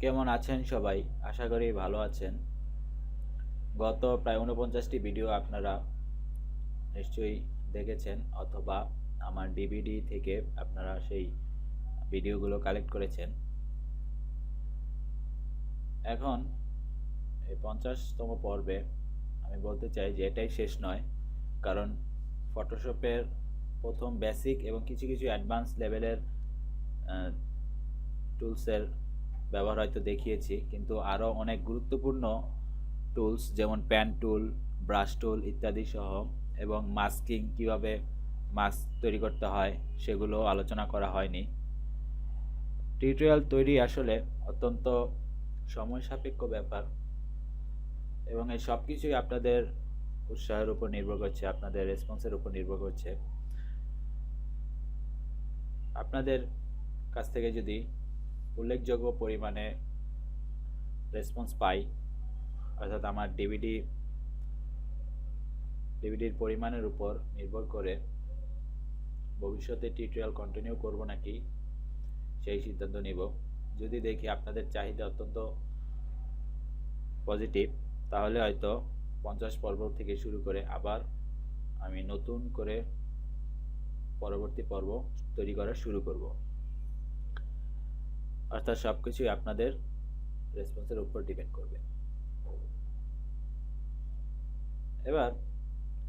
কেমন আছেন সবাই? আশা করি ভালো আছেন। গত প্রায় ৪৯টি ভিডিও আপনারা নিশ্চয়ই দেখেছেন, অথবা আমার ডিভিডি থেকে আপনারা সেই ভিডিওগুলো কালেক্ট করেছেন। এখন এই ৫০তম পর্বে আমি বলতে চাই যে এটাই শেষ নয়। কারণ ফটোশপের প্রথম বেসিক এবং কিছু কিছু অ্যাডভান্স লেভেলের টুলসের ব্যবহার হয়তো দেখিয়েছি, কিন্তু আরও অনেক গুরুত্বপূর্ণ টুলস যেমন প্যান টুল, ব্রাশ টুল ইত্যাদি সহ, এবং মাস্কিং কিভাবে মাস্ক তৈরি করতে হয় সেগুলো আলোচনা করা হয়নি। টিউটোরিয়াল তৈরি আসলে অত্যন্ত সময় সাপেক্ষ ব্যাপার, এবং এই সব কিছুই আপনাদের উৎসাহের উপর নির্ভর করছে, আপনাদের রেসপন্সের উপর নির্ভর করছে। আপনাদের কাছ থেকে যদি উল্লেখযোগ্য পরিমাণে রেসপন্স পাই, অর্থাৎ আমার ডিভিডির পরিমাণের উপর নির্ভর করে ভবিষ্যতে টিউটোরিয়াল কন্টিনিউ করব নাকি সেই সিদ্ধান্ত নিব। যদি দেখি আপনাদের চাহিদা অত্যন্ত পজিটিভ, তাহলে হয়তো ৫০ পর্ব থেকে শুরু করে আবার আমি নতুন করে পরবর্তী পর্ব তৈরি করা শুরু করব। অর্থাৎ সব কিছুই আপনাদের রেসপন্সের উপর ডিপেন্ড করবে। এবার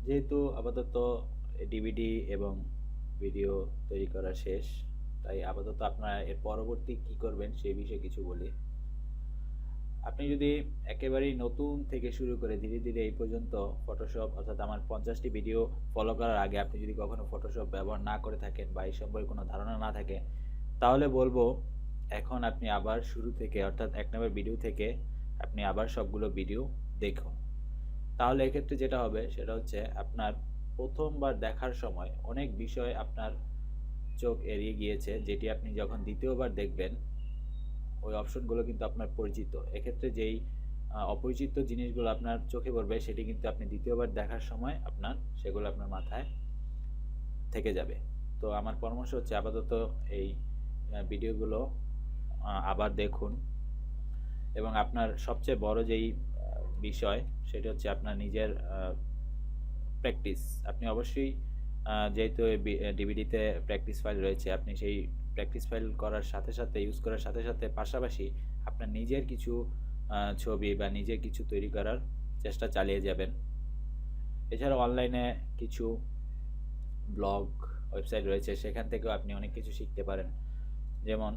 যেহেতু আপাতত ডিভিডি এবং ভিডিও তৈরি করা শেষ, তাই আপাতত আপনারা এর পরবর্তী কি করবেন সেই বিষয়ে কিছু বলি। আপনি যদি একেবারেই নতুন থেকে শুরু করে ধীরে ধীরে এই পর্যন্ত ফটোশপ, অর্থাৎ আমার ৫০টি ভিডিও ফলো করার আগে আপনি যদি কখনো ফটোশপ ব্যবহার না করে থাকেন বা এই সম্পর্কে কোনো ধারণা না থাকে, তাহলে বলবো এখন আপনি আবার শুরু থেকে, অর্থাৎ ১ নম্বর ভিডিও থেকে আপনি আবার সবগুলো ভিডিও দেখুন। তাহলে এক্ষেত্রে যেটা হবে সেটা হচ্ছে আপনার প্রথমবার দেখার সময় অনেক বিষয় আপনার চোখ এড়িয়ে গিয়েছে, যেটি আপনি যখন দ্বিতীয়বার দেখবেন ওই অপশনগুলো কিন্তু আপনার পরিচিত। এক্ষেত্রে যেই অপরিচিত জিনিসগুলো আপনার চোখে পড়বে সেটি কিন্তু আপনি দ্বিতীয়বার দেখার সময় সেগুলো আপনার মাথায় থেকে যাবে। তো আমার পরামর্শ হচ্ছে আপাতত এই ভিডিওগুলো আবার দেখুন, এবং আপনার সবচেয়ে বড় যেই বিষয় সেটা হচ্ছে আপনার নিজের প্র্যাকটিস। আপনি অবশ্যই যেহেতু ডিভিডিতে প্র্যাকটিস ফাইল রয়েছে, আপনি সেই প্র্যাকটিস ফাইল করার সাথে সাথে, ইউজ করার সাথে সাথে পাশাপাশি আপনার নিজের কিছু ছবি বা নিজের কিছু তৈরি করার চেষ্টা চালিয়ে যাবেন। এছাড়া অনলাইনে কিছু ব্লগ ওয়েবসাইট রয়েছে, সেখান থেকেও আপনি অনেক কিছু শিখতে পারেন। যেমন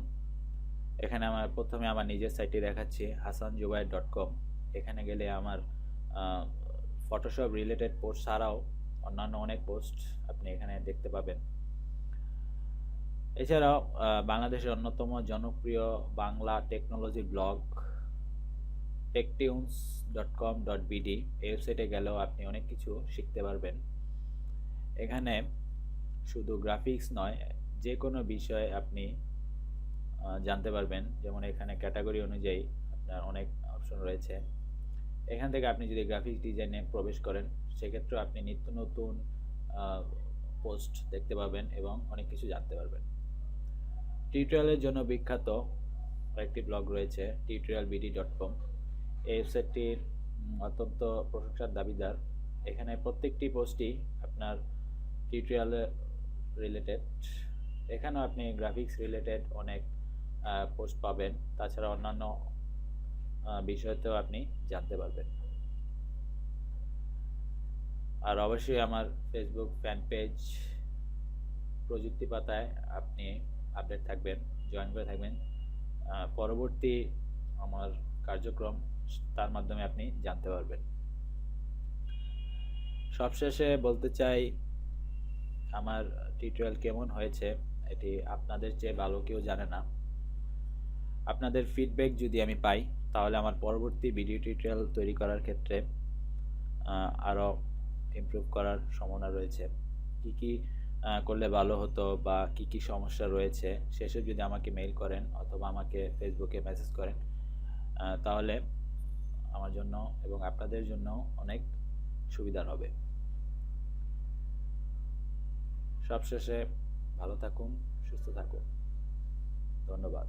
এখানে প্রথমে আমার নিজের সাইটে দেখাচ্ছি hasanjubair.com। এখানে গেলে আমার ফটোশপ রিলেটেড পোস্ট ছাড়াও অন্যান্য অনেক পোস্ট আপনি এখানে দেখতে পাবেন। এছাড়াও বাংলাদেশের অন্যতম জনপ্রিয় বাংলা টেকনোলজি ব্লগ techtunes.com.bd এই ওয়েবসাইটে গেলেও আপনি অনেক কিছু শিখতে পারবেন। এখানে শুধু গ্রাফিক্স নয়, যে কোনো বিষয়ে আপনি জানতে পারবেন। যেমন এখানে ক্যাটাগরি অনুযায়ী আপনার অনেক অপশন রয়েছে। এখান থেকে আপনি যদি গ্রাফিক্স ডিজাইনে প্রবেশ করেন, সেক্ষেত্রেও আপনি নিত্য নতুন পোস্ট দেখতে পাবেন এবং অনেক কিছু জানতে পারবেন। টিউটোরিয়ালের জন্য বিখ্যাত একটি ব্লগ রয়েছে tutorialbd.com। এই ওয়েবসাইটটির অত্যন্ত প্রশংসার দাবিদার। এখানে প্রত্যেকটি পোস্টই আপনার টিউটোরিয়াল রিলেটেড। এখানেও আপনি গ্রাফিক্স রিলেটেড অনেক পোস্ট পাবেন, তাছাড়া অন্যান্য বিষয়তেও আপনি জানতে পারবেন। আর অবশ্যই আমার ফেসবুক ফ্যান পেজ প্রযুক্তি পাতায় আপনি আপডেট থাকবেন, জয়েন করে থাকবেন। পরবর্তী আমার কার্যক্রম তার মাধ্যমে আপনি জানতে পারবেন। সবশেষে বলতে চাই, আমার টিউটোরিয়াল কেমন হয়েছে এটি আপনাদের চেয়ে ভালো কেউ জানে না। আপনাদের ফিডব্যাক যদি আমি পাই, তাহলে আমার পরবর্তী ভিডিও টিউটোরিয়াল তৈরি করার ক্ষেত্রে আরও ইমপ্রুভ করার সম্ভাবনা রয়েছে। কি কি করলে ভালো হতো বা কি কি সমস্যা রয়েছে সেসব যদি আমাকে মেইল করেন অথবা আমাকে ফেসবুকে মেসেজ করেন, তাহলে আমার জন্য এবং আপনাদের জন্য অনেক সুবিধার হবে। সবশেষে ভালো থাকুন, সুস্থ থাকুন। ধন্যবাদ।